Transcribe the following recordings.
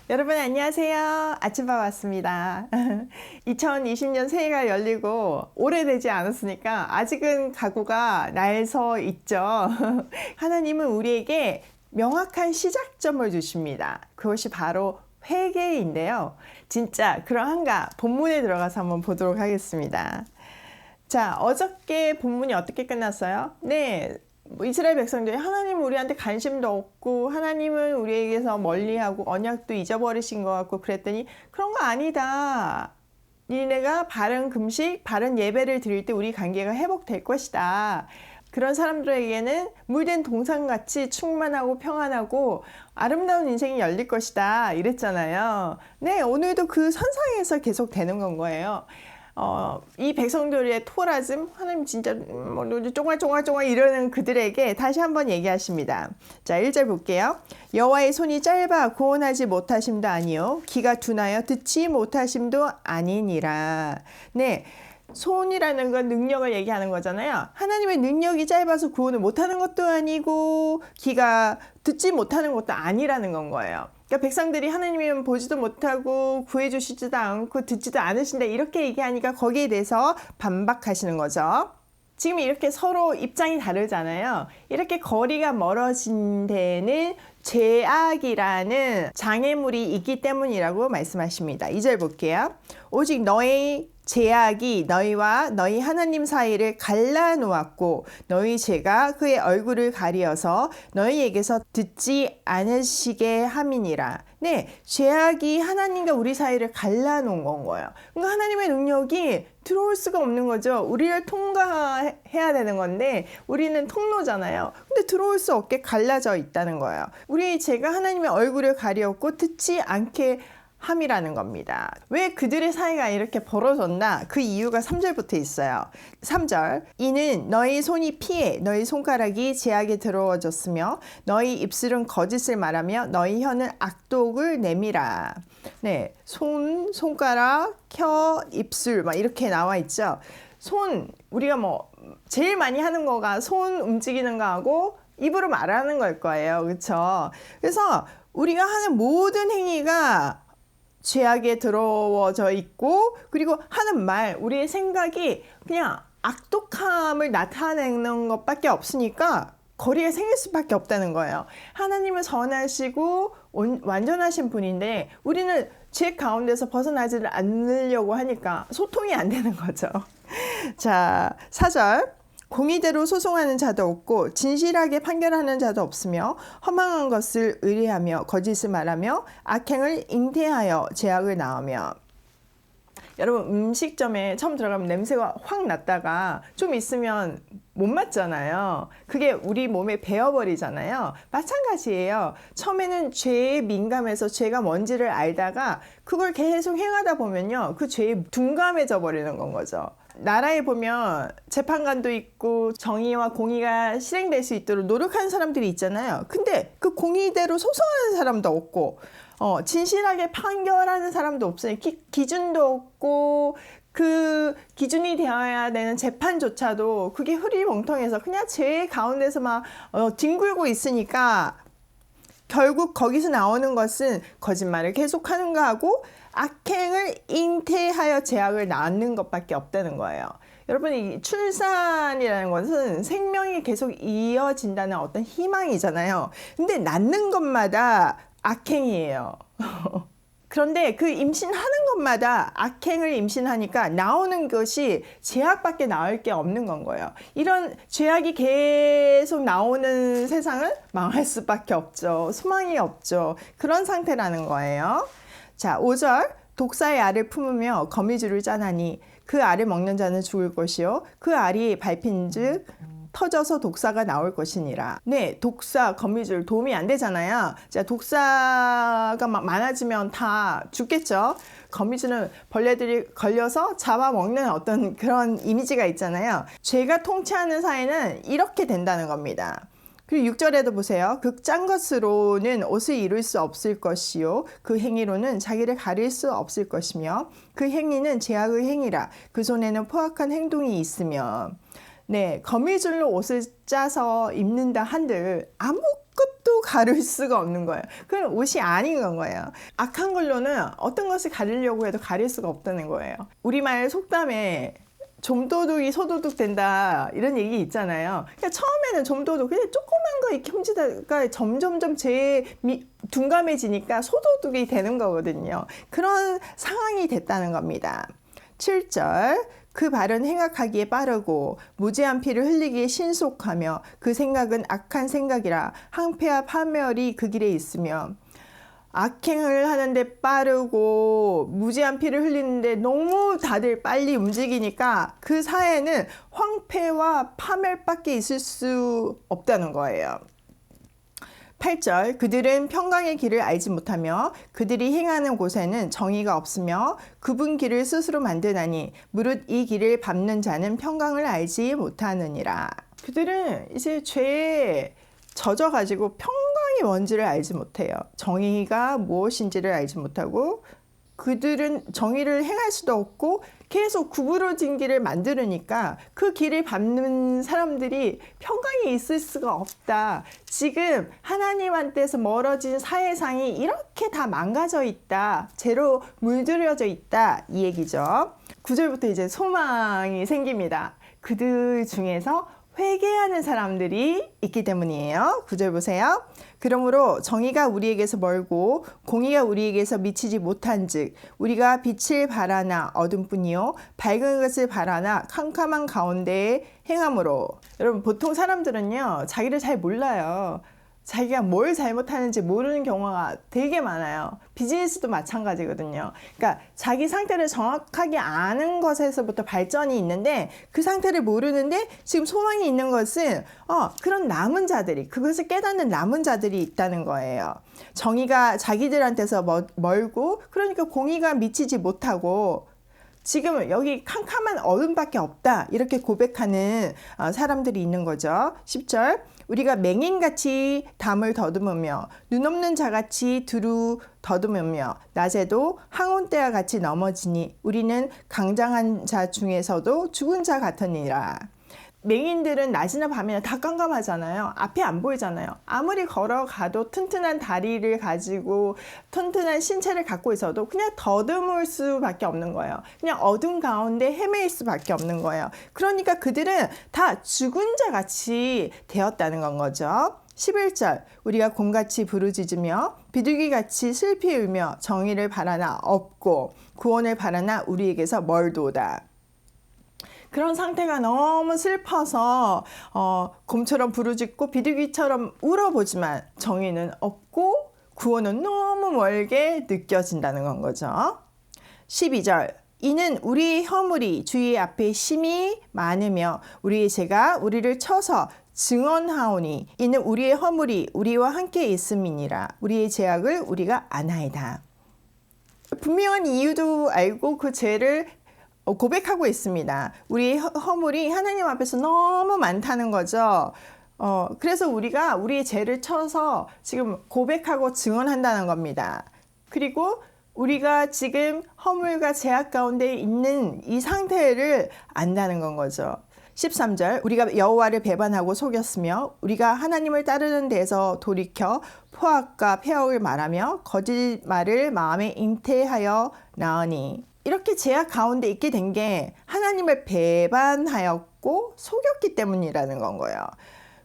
여러분 안녕하세요. 아침밥 왔습니다. 2020년 새해가 열리고 오래되지 않았으니까 아직은 각오가 날서 있죠. 하나님은 우리에게 명확한 시작점을 주십니다. 그것이 바로 회개인데요. 진짜 그러한가 본문에 들어가서 한번 보도록 하겠습니다. 자, 어저께 본문이 어떻게 끝났어요? 네. 이스라엘 백성들이 하나님은 우리한테 관심도 없고 하나님은 우리에게서 멀리하고 언약도 잊어버리신 것 같고 그랬더니 그런 거 아니다. 니네가 바른 금식, 바른 예배를 드릴 때 우리 관계가 회복될 것이다. 그런 사람들에게는 물된 동산같이 충만하고 평안하고 아름다운 인생이 열릴 것이다. 이랬잖아요. 네, 오늘도 그 선상에서 계속 되는 건 거예요. 이 백성들의 토라즘, 하나님 진짜 쫑알쫑알쫑알 이러는 그들에게 다시 한번 얘기하십니다. 자, 1절 볼게요. 여호와의 손이 짧아 구원하지 못하심도 아니요 귀가 둔하여 듣지 못하심도 아니니라. 네, 손이라는 건 능력을 얘기하는 거잖아요. 하나님의 능력이 짧아서 구원을 못하는 것도 아니고 귀가 듣지 못하는 것도 아니라는 건 거예요. 그러니까 백성들이 하나님이면 보지도 못하고 구해주시지도 않고 듣지도 않으신다 이렇게 얘기하니까 거기에 대해서 반박하시는 거죠. 지금 이렇게 서로 입장이 다르잖아요. 이렇게 거리가 멀어진 데에는 죄악이라는 장애물이 있기 때문이라고 말씀하십니다. 2절 볼게요. 오직 너의 죄악이 너희와 너희 하나님 사이를 갈라놓았고 너희 죄가 그의 얼굴을 가리어서 너희에게서 듣지 않으시게 함이니라. 네, 죄악이 하나님과 우리 사이를 갈라놓은 건 거예요. 그러니까 하나님의 능력이 들어올 수가 없는 거죠. 우리를 통과해야 되는 건데 우리는 통로잖아요. 근데 들어올 수 없게 갈라져 있다는 거예요. 우리 죄가 하나님의 얼굴을 가리었고 듣지 않게 함이라는 겁니다. 왜 그들의 사이가 이렇게 벌어졌나? 그 이유가 3절부터 있어요. 3절. 이는 너희 손이 피해 너희 손가락이 죄악에 들어워졌으며 너희 입술은 거짓을 말하며 너희 혀는 악독을 내밀어. 네, 손가락, 혀, 입술 막 이렇게 나와 있죠. 우리가 제일 많이 하는 거가 손 움직이는 거하고 입으로 말하는 걸 거예요. 그렇죠? 그래서 우리가 하는 모든 행위가 죄악에 들어워져 있고 그리고 하는 말, 우리의 생각이 그냥 악독함을 나타내는 것밖에 없으니까 거리가 생길 수밖에 없다는 거예요. 하나님은 선하시고 완전하신 분인데 우리는 죄 가운데서 벗어나지 않으려고 하니까 소통이 안 되는 거죠. 자, 4절. 공의대로 소송하는 자도 없고 진실하게 판결하는 자도 없으며 허망한 것을 의뢰하며 거짓을 말하며 악행을 잉태하여 죄악을 낳으며. 여러분, 음식점에 처음 들어가면 냄새가 확 났다가 좀 있으면 못 맡잖아요. 그게 우리 몸에 배어버리잖아요. 마찬가지예요. 처음에는 죄에 민감해서 죄가 뭔지를 알다가 그걸 계속 행하다 보면요, 그 죄에 둔감해져 버리는 건 거죠. 나라에 보면 재판관도 있고 정의와 공의가 실행될 수 있도록 노력하는 사람들이 있잖아요. 근데 그 공의대로 소송하는 사람도 없고 진실하게 판결하는 사람도 없어요. 기준도 없고 그 기준이 되어야 되는 재판조차도 그게 흐리멍텅해서 그냥 죄 가운데서 막 뒹굴고 있으니까 결국 거기서 나오는 것은 거짓말을 계속하는가 하고 악행을 잉태하여 죄악을 낳는 것밖에 없다는 거예요. 여러분, 이 출산이라는 것은 생명이 계속 이어진다는 어떤 희망이잖아요. 근데 낳는 것마다 악행이에요. 그런데 그 임신하는 것마다 악행을 임신하니까 나오는 것이 죄악밖에 나올 게 없는 건 거예요. 이런 죄악이 계속 나오는 세상은 망할 수밖에 없죠. 소망이 없죠. 그런 상태라는 거예요. 자, 5절. 독사의 알을 품으며 거미줄을 짜나니 그 알을 먹는 자는 죽을 것이요 그 알이 밟힌즉 터져서 독사가 나올 것이니라. 네, 독사, 거미줄 도움이 안 되잖아요. 자, 독사가 많아지면 다 죽겠죠. 거미줄은 벌레들이 걸려서 잡아먹는 어떤 그런 이미지가 있잖아요. 죄가 통치하는 사회는 이렇게 된다는 겁니다. 그리고 6절에도 보세요. 그 짠 것으로는 옷을 이룰 수 없을 것이요 그 행위로는 자기를 가릴 수 없을 것이며 그 행위는 죄악의 행위라. 그 손에는 포악한 행동이 있으며. 네, 거미줄로 옷을 짜서 입는다 한들 아무것도 옷도 가릴 수가 없는 거예요. 그건 옷이 아닌 건 거예요. 악한 걸로는 어떤 것을 가리려고 해도 가릴 수가 없다는 거예요. 우리말 속담에 좀도둑이 소도둑 된다 이런 얘기 있잖아요. 그러니까 처음에는 좀도둑 그냥 조그만 거 이렇게 훔치다가 점점점 둔감해지니까 소도둑이 되는 거거든요. 그런 상황이 됐다는 겁니다. 7절 그 발은 행악하기에 빠르고 무죄한 피를 흘리기에 신속하며 그 생각은 악한 생각이라 항폐와 파멸이 그 길에 있으며 악행을 하는데 빠르고 무지한 피를 흘리는데 너무 다들 빨리 움직이니까 그 사이에는 황폐와 파멸밖에 있을 수 없다는 거예요. 8절 그들은 평강의 길을 알지 못하며 그들이 행하는 곳에는 정의가 없으며 굽은 길을 스스로 만드나니 무릇 이 길을 밟는 자는 평강을 알지 못하느니라. 그들은 이제 죄에 젖어가지고 평강이 뭔지를 알지 못해요. 정의가 무엇인지를 알지 못하고 그들은 정의를 행할 수도 없고 계속 구부러진 길을 만들으니까 그 길을 밟는 사람들이 평강이 있을 수가 없다. 지금 하나님한테서 멀어진 사회상이 이렇게 다 망가져 있다. 죄로 물들여져 있다. 이 얘기죠. 9절부터 이제 소망이 생깁니다. 그들 중에서 회개하는 사람들이 있기 때문이에요. 9절 보세요. 그러므로 정의가 우리에게서 멀고 공의가 우리에게서 미치지 못한즉 우리가 빛을 바라나 어둠뿐이요 밝은 것을 바라나 캄캄한 가운데에 행함으로. 여러분 보통 사람들은요 자기를 잘 몰라요. 자기가 뭘 잘못하는지 모르는 경우가 되게 많아요. 비즈니스도 마찬가지거든요. 그러니까 자기 상태를 정확하게 아는 것에서부터 발전이 있는데 그 상태를 모르는데 지금 소망이 있는 것은 그런 남은 자들이 그것을 깨닫는 남은 자들이 있다는 거예요. 정의가 자기들한테서 멀고 그러니까 공의가 미치지 못하고 지금 여기 캄캄한 어둠밖에 없다 이렇게 고백하는 사람들이 있는 거죠. 10절 우리가 맹인같이 담을 더듬으며 눈없는 자같이 두루 더듬으며 낮에도 항온대와 같이 넘어지니 우리는 강장한 자 중에서도 죽은 자 같으니라. 맹인들은 낮이나 밤이나 다 깜깜하잖아요. 앞이 안 보이잖아요. 아무리 걸어가도 튼튼한 다리를 가지고 튼튼한 신체를 갖고 있어도 그냥 더듬을 수밖에 없는 거예요. 그냥 어둠 가운데 헤매일 수밖에 없는 거예요. 그러니까 그들은 다 죽은 자 같이 되었다는 건 거죠. 11절 우리가 곰같이 부르짖으며 비둘기같이 슬피 울며 정의를 바라나 없고 구원을 바라나 우리에게서 멀도다. 그런 상태가 너무 슬퍼서 곰처럼 부르짖고 비둘기처럼 울어보지만 정의는 없고 구원은 너무 멀게 느껴진다는 건 거죠. 12절 이는 우리의 허물이 주의 앞에 심히 많으며 우리의 죄가 우리를 쳐서 증언하오니 이는 우리의 허물이 우리와 함께 있음이니라. 우리의 죄악을 우리가 아나이다. 분명한 이유도 알고 그 죄를 고백하고 있습니다. 우리의 허물이 하나님 앞에서 너무 많다는 거죠. 그래서 우리가 우리의 죄를 쳐서 지금 고백하고 증언한다는 겁니다. 그리고 우리가 지금 허물과 죄악 가운데 있는 이 상태를 안다는 건 거죠. 13절 우리가 여호와를 배반하고 속였으며 우리가 하나님을 따르는 데서 돌이켜 포악과 폐역을 말하며 거짓말을 마음에 잉태하여 나으니 이렇게 죄악 가운데 있게 된 게 하나님을 배반하였고 속였기 때문이라는 건 거예요.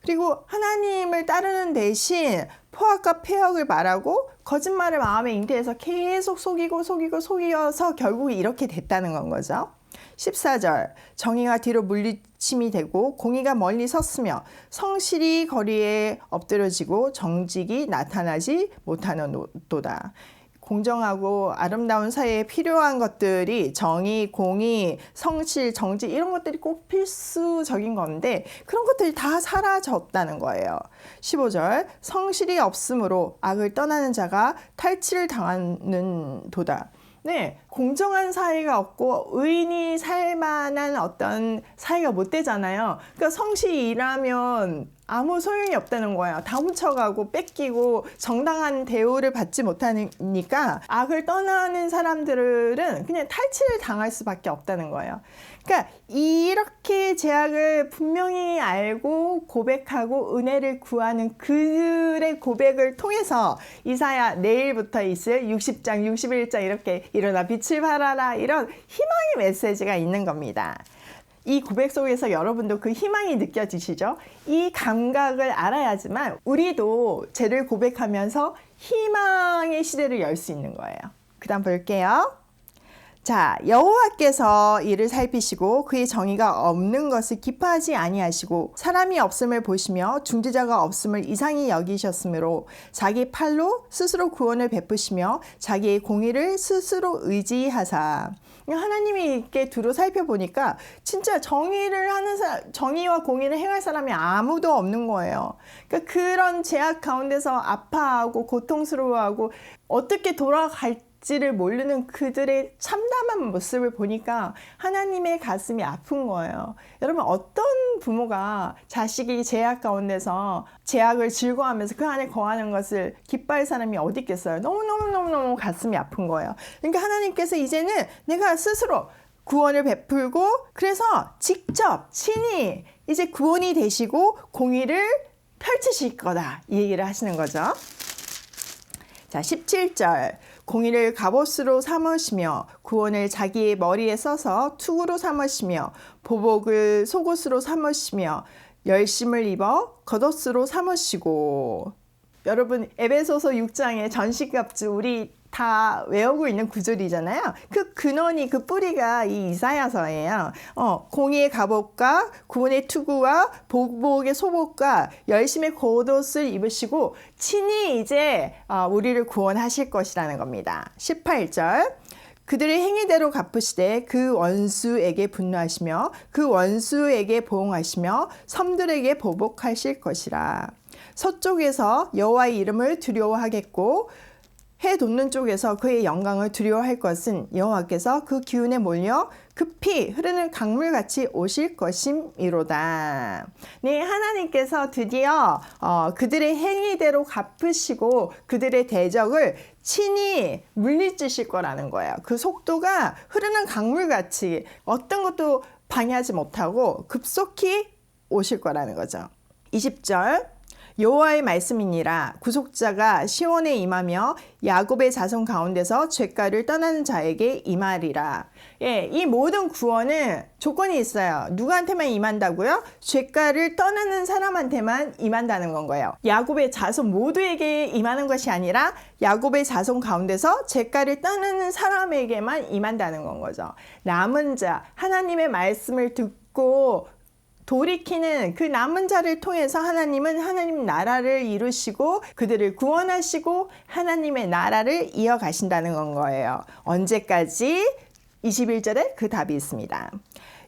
그리고 하나님을 따르는 대신 포악과 폐역을 말하고 거짓말을 마음에 잉태해서 계속 속여서 결국 이렇게 됐다는 건 거죠. 14절 정의가 뒤로 물리침이 되고 공의가 멀리 섰으며 성실이 거리에 엎드려지고 정직이 나타나지 못하는도다. 공정하고 아름다운 사회에 필요한 것들이 정의, 공의, 성실, 정직 이런 것들이 꼭 필수적인 건데 그런 것들이 다 사라졌다는 거예요. 15절 성실이 없으므로 악을 떠나는 자가 탈취를 당하는 도다. 네, 공정한 사회가 없고 의인이 살 만한 어떤 사회가 못 되잖아요. 그러니까 성실히 일하면 아무 소용이 없다는 거예요. 다 훔쳐가고 뺏기고 정당한 대우를 받지 못하니까 악을 떠나는 사람들은 그냥 탈취를 당할 수밖에 없다는 거예요. 그러니까 이렇게 죄악을 분명히 알고 고백하고 은혜를 구하는 그들의 고백을 통해서 이사야 내일부터 있을 60장, 61장 이렇게 일어나 빛을 발하라 이런 희망의 메시지가 있는 겁니다. 이 고백 속에서 여러분도 그 희망이 느껴지시죠? 이 감각을 알아야지만 우리도 죄를 고백하면서 희망의 시대를 열 수 있는 거예요. 그 다음 볼게요. 자, 여호와께서 이를 살피시고 그의 정의가 없는 것을 기뻐하지 아니하시고 사람이 없음을 보시며 중지자가 없음을 이상히 여기셨으므로 자기 팔로 스스로 구원을 베푸시며 자기의 공의를 스스로 의지하사. 하나님이 이렇게 두루 살펴보니까 진짜 정의와 공의를 행할 사람이 아무도 없는 거예요. 그러니까 그런 죄악 가운데서 아파하고 고통스러워하고 어떻게 돌아갈지를 모르는 그들의 참담한 모습을 보니까 하나님의 가슴이 아픈 거예요. 여러분, 어떤 부모가 자식이 죄악 가운데서 죄악을 즐거워하면서 그 안에 거하는 것을 기뻐할 사람이 어디 있겠어요? 너무너무 가슴이 아픈 거예요. 그러니까 하나님께서 이제는 내가 스스로 구원을 베풀고 그래서 직접 친히 이제 구원이 되시고 공의를 펼치실 거다, 이 얘기를 하시는 거죠. 자, 17절. 공의를 갑옷으로 삼으시며 구원을 자기의 머리에 써서 투구로 삼으시며 보복을 속옷으로 삼으시며 열심을 입어 겉옷으로 삼으시고. 여러분, 에베소서 6장의 전신갑주 우리 다 외우고 있는 구절이잖아요. 그 근원이, 그 뿌리가 이 이사야서예요. 공의의 갑옷과 구원의 투구와 보복의 속옷과 열심의 겉옷을 입으시고 친히 이제 우리를 구원하실 것이라는 겁니다. 18절. 그들의 행위대로 갚으시되 그 원수에게 분노하시며 그 원수에게 보응하시며 섬들에게 보복하실 것이라. 서쪽에서 여호와의 이름을 두려워하겠고 해 돋는 쪽에서 그의 영광을 두려워할 것은 여호와께서 그 기운에 몰려 급히 흐르는 강물같이 오실 것임이로다. 네, 하나님께서 드디어 그들의 행위대로 갚으시고 그들의 대적을 친히 물리치실 거라는 거예요. 그 속도가 흐르는 강물같이 어떤 것도 방해하지 못하고 급속히 오실 거라는 거죠. 20절. 여호와의 말씀이니라. 구속자가 시온에 임하며 야곱의 자손 가운데서 죄가를 떠나는 자에게 임하리라. 예, 이 모든 구원은 조건이 있어요. 누구한테만 임한다고요? 죄가를 떠나는 사람한테만 임한다는 건 거예요. 야곱의 자손 모두에게 임하는 것이 아니라 야곱의 자손 가운데서 죄가를 떠나는 사람에게만 임한다는 건 거죠. 남은 자, 하나님의 말씀을 듣고 돌이키는 그 남은 자를 통해서 하나님은 하나님 나라를 이루시고 그들을 구원하시고 하나님의 나라를 이어가신다는 건 거예요. 언제까지? 21절에 그 답이 있습니다.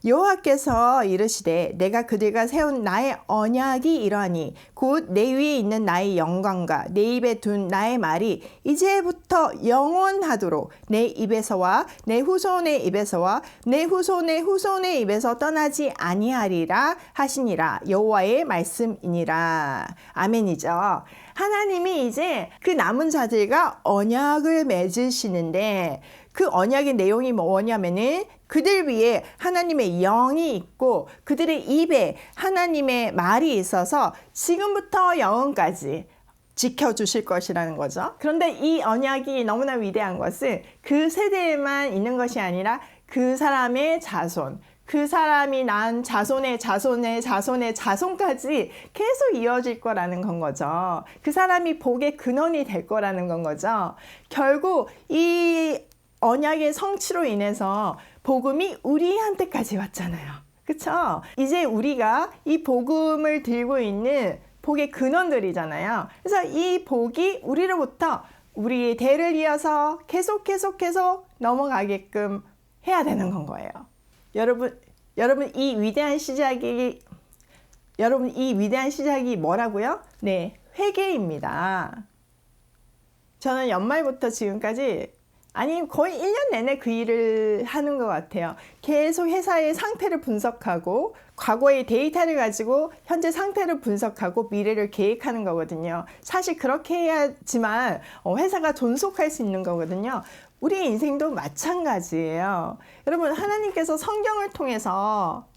여호와께서 이르시되 내가 그들과 세운 나의 언약이 이러하니 곧 내 위에 있는 나의 영광과 내 입에 둔 나의 말이 이제부터 영원하도록 내 입에서와 내 후손의 입에서와 내 후손의 후손의 입에서 떠나지 아니하리라 하시니라. 여호와의 말씀이니라. 아멘이죠. 하나님이 이제 그 남은 자들과 언약을 맺으시는데 그 언약의 내용이 뭐냐면은 그들 위에 하나님의 영이 있고 그들의 입에 하나님의 말이 있어서 지금부터 영원까지 지켜주실 것이라는 거죠. 그런데 이 언약이 너무나 위대한 것은 그 세대에만 있는 것이 아니라 그 사람의 자손, 그 사람이 낳은 자손의 자손의 자손의 자손까지 계속 이어질 거라는 건 거죠. 그 사람이 복의 근원이 될 거라는 건 거죠. 결국 이 언약의 성취로 인해서 복음이 우리한테까지 왔잖아요. 그쵸? 이제 우리가 이 복음을 들고 있는 복의 근원들이잖아요. 그래서 이 복이 우리로부터 우리의 대를 이어서 계속 넘어가게끔 해야 되는 건 거예요. 여러분 이 위대한 시작이 뭐라고요? 네, 회개입니다. 저는 연말부터 지금까지 아니 거의 1년 내내 그 일을 하는 것 같아요. 계속 회사의 상태를 분석하고 과거의 데이터를 가지고 현재 상태를 분석하고 미래를 계획하는 거거든요. 사실 그렇게 해야지만 회사가 존속할 수 있는 거거든요. 우리 인생도 마찬가지예요. 여러분, 하나님께서 성경을 통해서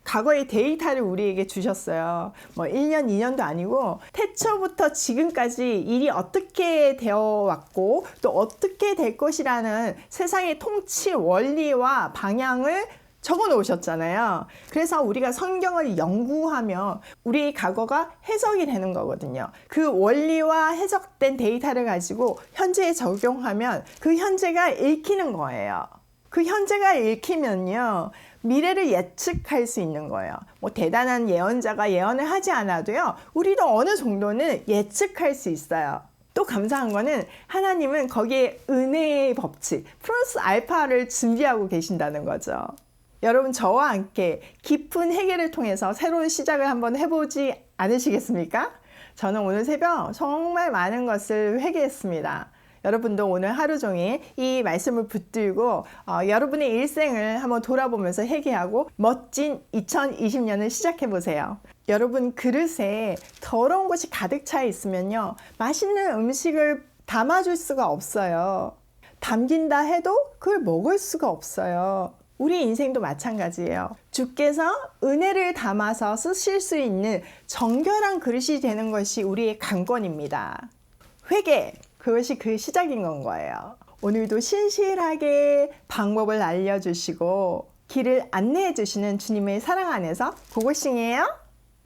과거의 데이터를 우리에게 주셨어요. 뭐 1년, 2년도 아니고 태초부터 지금까지 일이 어떻게 되어 왔고 또 어떻게 될 것이라는 세상의 통치 원리와 방향을 적어 놓으셨잖아요. 그래서 우리가 성경을 연구하면 우리의 과거가 해석이 되는 거거든요. 그 원리와 해석된 데이터를 가지고 현재에 적용하면 그 현재가 읽히는 거예요. 그 현재가 읽히면요, 미래를 예측할 수 있는 거예요. 뭐 대단한 예언자가 예언을 하지 않아도요, 우리도 어느 정도는 예측할 수 있어요. 또 감사한 거는 하나님은 거기에 은혜의 법칙, 플러스 알파를 준비하고 계신다는 거죠. 여러분, 저와 함께 깊은 회개를 통해서 새로운 시작을 한번 해보지 않으시겠습니까? 저는 오늘 새벽 정말 많은 것을 회개했습니다. 여러분도 오늘 하루 종일 이 말씀을 붙들고 여러분의 일생을 한번 돌아보면서 회개하고 멋진 2020년을 시작해 보세요. 여러분, 그릇에 더러운 것이 가득 차 있으면요, 맛있는 음식을 담아줄 수가 없어요. 담긴다 해도 그걸 먹을 수가 없어요. 우리 인생도 마찬가지예요. 주께서 은혜를 담아서 쓰실 수 있는 정결한 그릇이 되는 것이 우리의 관건입니다. 회개, 그것이 그 시작인 건 거예요. 오늘도 신실하게 방법을 알려주시고 길을 안내해 주시는 주님의 사랑 안에서 고고싱이에요.